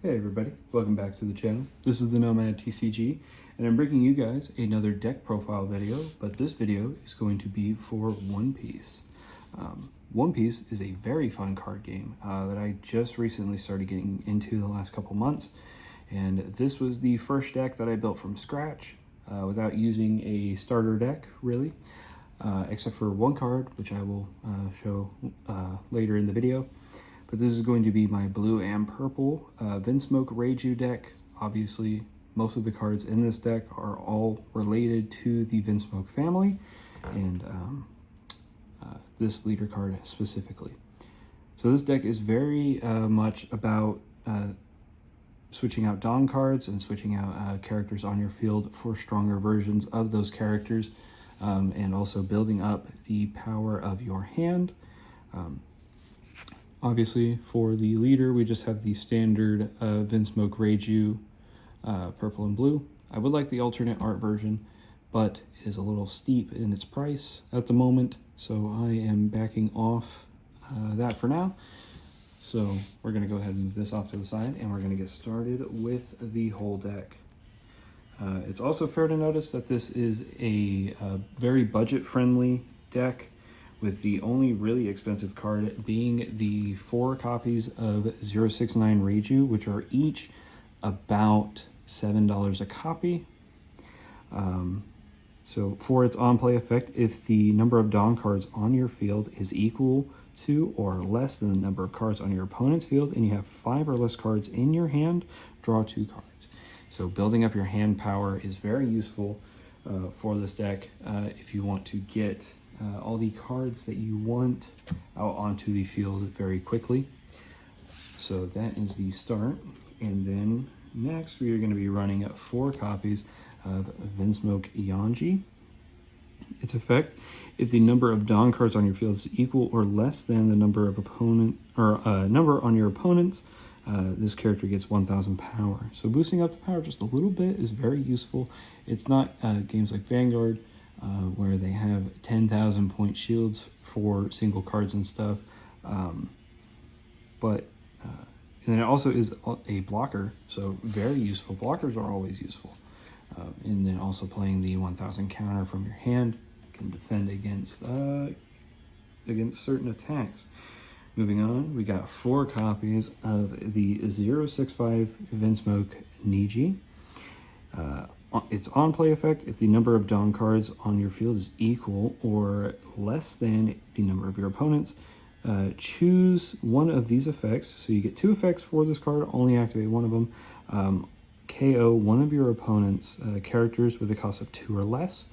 Hey everybody, welcome back to the channel. This is the Nomad TCG, and I'm bringing you guys another deck profile video, but this video is going to be for One Piece. One Piece is a very fun card game that I just recently started getting into the last couple months, and this was the first deck that I built from scratch without using a starter deck, really, except for one card, which I will show later in the video. But this is going to be my blue and purple Pur Reiju deck. Obviously, most of the cards in this deck are all related to the Pur family, and this leader card specifically. So this deck is very much about switching out Dawn cards and switching out characters on your field for stronger versions of those characters, and also building up the power of your hand. Obviously, for the leader, we just have the standard Pur Reiju purple and blue. I would like the alternate art version, but it is a little steep in its price at the moment, so I am backing off that for now. So we're going to go ahead and move this off to the side, and we're going to get started with the whole deck. It's also fair to notice that this is a very budget-friendly deck, with the only really expensive card being the 4 copies of 069 Reiju, which are each about $7 a copy. So for its on-play effect, if the number of Dawn cards on your field is equal to or less than the number of cards on your opponent's field, and you have 5 or less cards in your hand, draw 2 cards. So building up your hand power is very useful for this deck if you want to get all the cards that you want out onto the field very quickly. So that is the start. And then next we are going to be running 4 copies of Pur Reiju. Its effect: if the number of Dawn cards on your field is equal or less than the number of number on your opponents, this character gets 1000 power. So boosting up the power just a little bit is very useful. It's not games like Vanguard, where they have 10,000 point shields for single cards and stuff. And it also is a blocker, so very useful. Blockers are always useful. And then also playing the 1000 counter from your hand can defend against certain attacks. Moving on, we got 4 copies of the 065 Pur Reiju. Its on-play effect: if the number of Dawn cards on your field is equal or less than the number of your opponents, choose one of these effects. So you get 2 effects for this card, only activate one of them. KO one of your opponent's characters with a cost of 2 or less,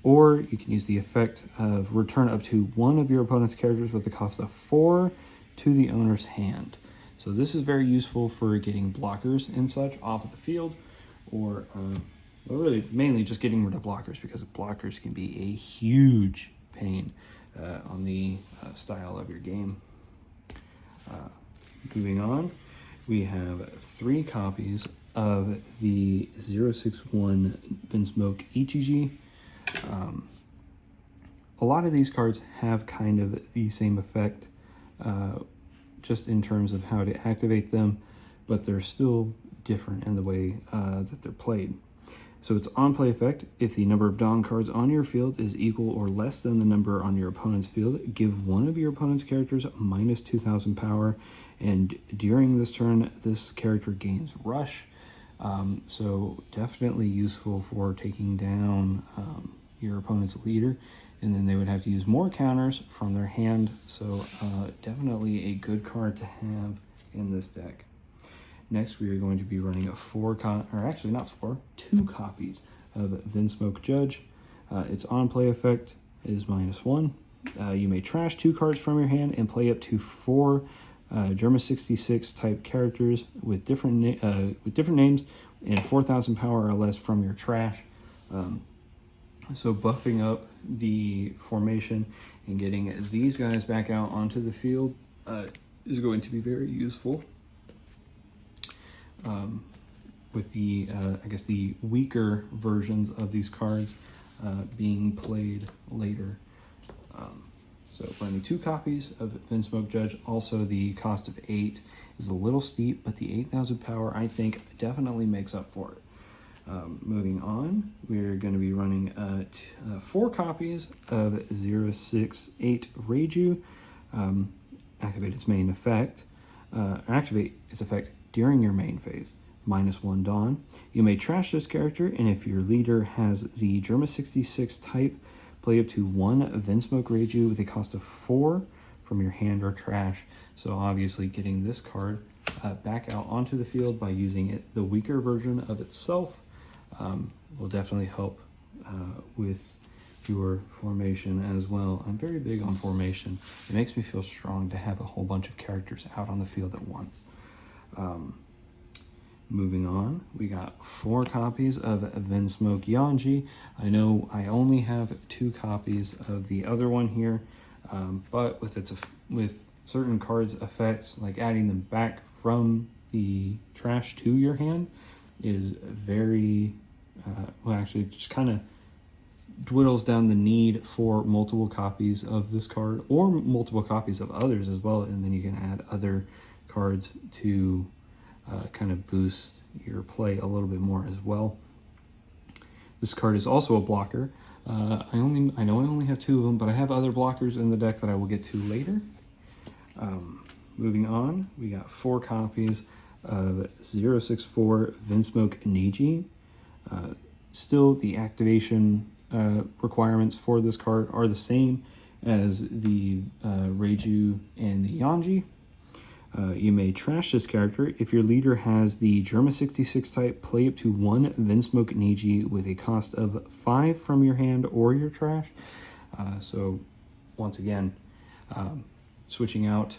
or you can use the effect of return up to one of your opponent's characters with a cost of 4 to the owner's hand. So this is very useful for getting blockers and such off of the field, or well, really, mainly just getting rid of blockers, because blockers can be a huge pain on the style of your game. Moving on, we have 3 copies of the 061 Pur Reiju. A lot of these cards have kind of the same effect, just in terms of how to activate them, but they're still different in the way that they're played. So its on-play effect: if the number of Dawn cards on your field is equal or less than the number on your opponent's field, give one of your opponent's characters minus 2000 power, and during this turn, this character gains Rush. So definitely useful for taking down your opponent's leader, and then they would have to use more counters from their hand, so definitely a good card to have in this deck. Next, we are going to be running 2 copies of Pur Judge. Its on-play effect is -1. You may trash 2 cards from your hand and play up to 4 GERMA 66 type characters with different names and 4000 power or less from your trash. So buffing up the formation and getting these guys back out onto the field is going to be very useful. With the, I guess, the weaker versions of these cards being played later. So running 2 copies of Vinsmoke Judge. Also, the cost of 8 is a little steep, but the 8,000 power, I think, definitely makes up for it. Moving on, we're going to be running 4 copies of 068 Reiju. Activate its main effect. Activate its effect during your main phase. -1 Dawn. You may trash this character, and if your leader has the GERMA 66 type, play up to 1 Vinsmoke Reiju with a cost of 4 from your hand or trash. So obviously getting this card back out onto the field by using it, the weaker version of itself, will definitely help with your formation as well. I'm very big on formation. It makes me feel strong to have a whole bunch of characters out on the field at once. Moving on, we got 4 copies of Vinsmoke Yanji. I know I only have 2 copies of the other one here, but with certain cards' effects, like adding them back from the trash to your hand, is very, well, actually just kind of dwindles down the need for multiple copies of this card or multiple copies of others as well, and then you can add other cards to kind of boost your play a little bit more as well. This card is also a blocker. I know I only have 2 of them, but I have other blockers in the deck that I will get to later. Moving on, we got 4 copies of 064 Vinsmoke Neji. Still, the activation requirements for this card are the same as the Reiju and the Yanji. You may trash this character. If your leader has the GERMA 66 type, play up to 1 Vinsmoke Neji with a cost of 5 from your hand or your trash. So, once again, switching out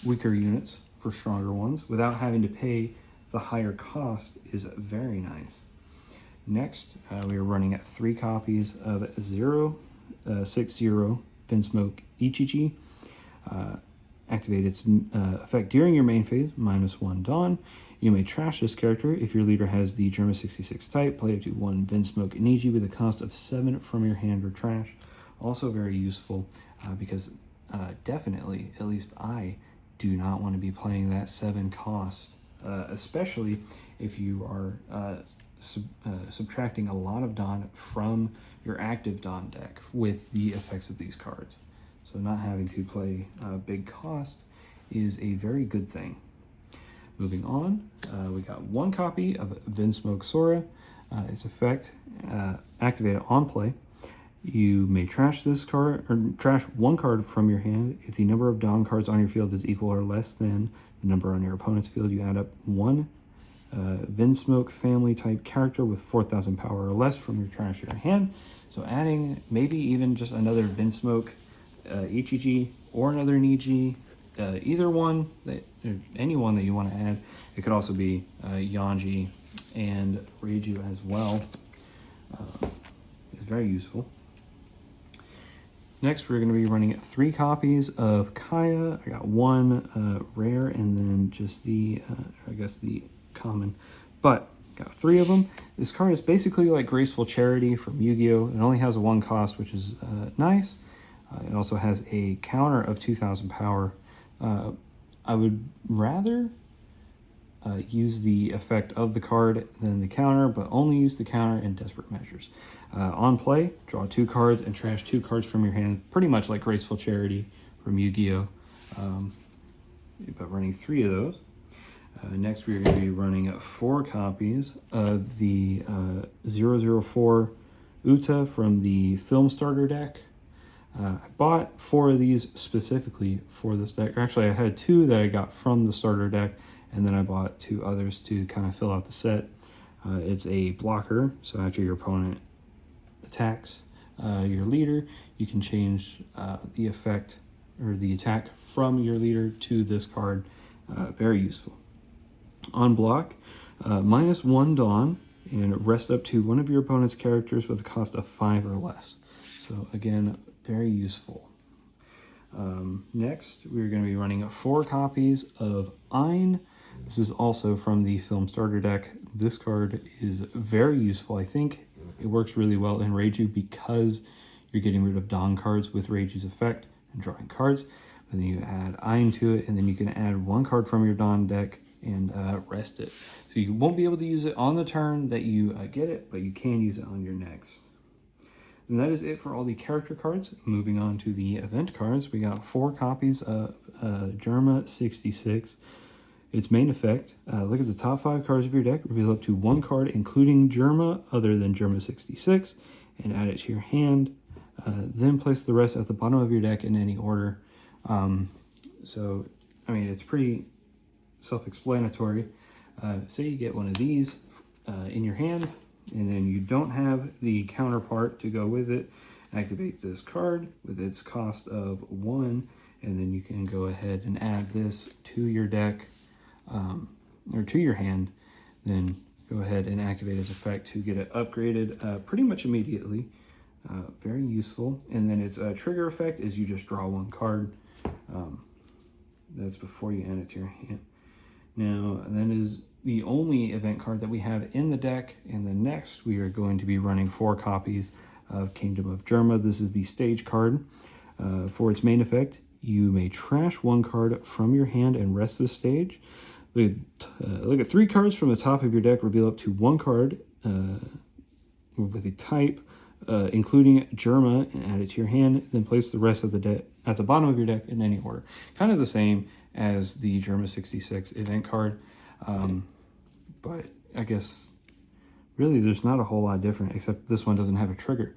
weaker units for stronger ones without having to pay the higher cost is very nice. Next, we are running at 3 copies of 060 Vinsmoke Ichiji. Activate its effect during your main phase, -1 Dawn. You may trash this character. If your leader has the GERMA 66 type, play up to 1 Vinsmoke Neji with a cost of 7 from your hand or trash. Also very useful because definitely, at least I do not want to be playing that 7 cost, especially if you are subtracting a lot of Dawn from your active Dawn deck with the effects of these cards. So not having to play big cost is a very good thing. Moving on, we got 1 copy of Vinsmoke Sora. Its effect, activated on play. You may trash this card, or trash 1 card from your hand. If the number of Dawn cards on your field is equal or less than the number on your opponent's field, you add up 1 Vinsmoke family type character with 4,000 power or less from your trash to your hand. So adding maybe even just another Vinsmoke Ichiji or another Neji, either one, any one that you want to add. It could also be Yanji and Reiju as well. It's very useful. Next, we're going to be running 3 copies of Kaya. I got 1 rare and then just the, I guess the common, but got 3 of them. This card is basically like Graceful Charity from Yu-Gi-Oh! It only has a 1 cost, which is nice. It also has a counter of 2,000 power. I would rather use the effect of the card than the counter, but only use the counter in desperate measures. On play, draw 2 cards and trash 2 cards from your hand, pretty much like Graceful Charity from Yu-Gi-Oh! But running 3 of those. Next, we're going to be running 4 copies of the 004 Uta from the Film Starter deck. I bought 4 of these specifically for this deck. Actually, I had 2 that I got from the starter deck, and then I bought 2 others to kind of fill out the set. It's a blocker, so after your opponent attacks your leader, you can change the effect or the attack from your leader to this card. Very useful. On block, -1 Dawn, and rest up to 1 of your opponent's characters with a cost of 5 or less. So again, very useful. Next, we're going to be running 4 copies of Ein. This is also from the Film Starter deck. This card is very useful. I think it works really well in Reiju because you're getting rid of Dawn cards with Reiju's effect and drawing cards. And then you add Ein to it, and then you can add 1 card from your Dawn deck and rest it. So you won't be able to use it on the turn that you get it, but you can use it on your next. And that is it for all the character cards. Moving on to the event cards, we got 4 copies of GERMA 66. Its main effect, look at the top 5 cards of your deck, reveal up to 1 card including GERMA other than GERMA 66, and add it to your hand. Then place the rest at the bottom of your deck in any order. So, I mean, it's pretty self-explanatory. Say you get one of these in your hand, and then you don't have the counterpart to go with it. Activate this card with its cost of 1, and then you can go ahead and add this to your deck, or to your hand. Then go ahead and activate its effect to get it upgraded pretty much immediately. Very useful. And then its trigger effect is you just draw 1 card. That's before you add it to your hand. Now, that is the only event card that we have in the deck. And then next, we are going to be running 4 copies of Kingdom of GERMA. This is the stage card. For its main effect, you may trash 1 card from your hand and rest this stage. Look at 3 cards from the top of your deck, reveal up to 1 card with a type, including GERMA, and add it to your hand. Then place the rest of the deck at the bottom of your deck in any order. Kind of the same as the GERMA 66 event card. But I guess really there's not a whole lot different, except this one doesn't have a trigger.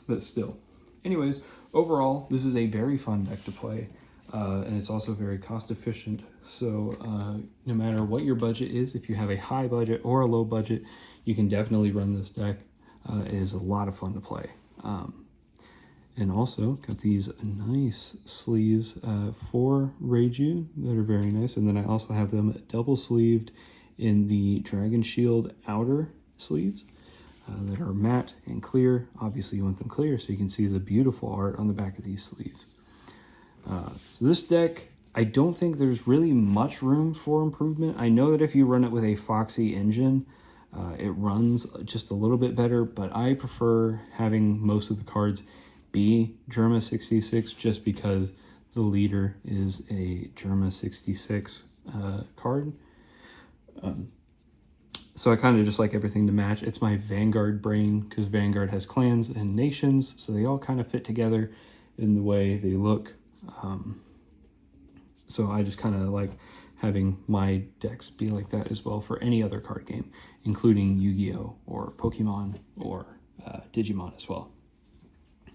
But still. Anyways, overall, this is a very fun deck to play. And it's also very cost efficient. So no matter what your budget is, if you have a high budget or a low budget, you can definitely run this deck. It is a lot of fun to play. And also got these nice sleeves for Reiju that are very nice. And then I also have them double sleeved in the Dragon Shield outer sleeves that are matte and clear. Obviously you want them clear so you can see the beautiful art on the back of these sleeves. So this deck, I don't think there's really much room for improvement. I know that if you run it with a Foxy engine, it runs just a little bit better, but I prefer having most of the cards be GERMA 66 just because the leader is a GERMA 66 card. So I kind of just like everything to match. It's my Vanguard brain because Vanguard has clans and nations, so they all kind of fit together in the way they look. So I just kind of like having my decks be like that as well for any other card game, including Yu-Gi-Oh! Or Pokemon or Digimon as well.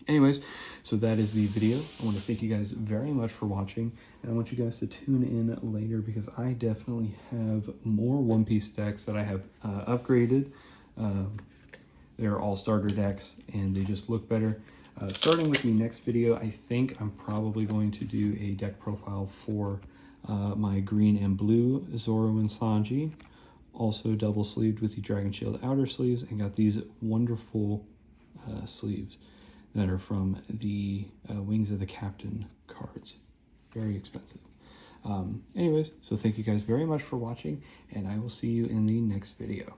Anyways, so that is the video. I want to thank you guys very much for watching, and I want you guys to tune in later because I definitely have more One Piece decks that I have upgraded. They're all starter decks, and they just look better. Starting with the next video, I think I'm probably going to do a deck profile for my green and blue Zoro and Sanji, also double sleeved with the Dragon Shield outer sleeves, and got these wonderful sleeves that are from the Wings of the Captain cards. Very expensive. Anyways, so thank you guys very much for watching, and I will see you in the next video.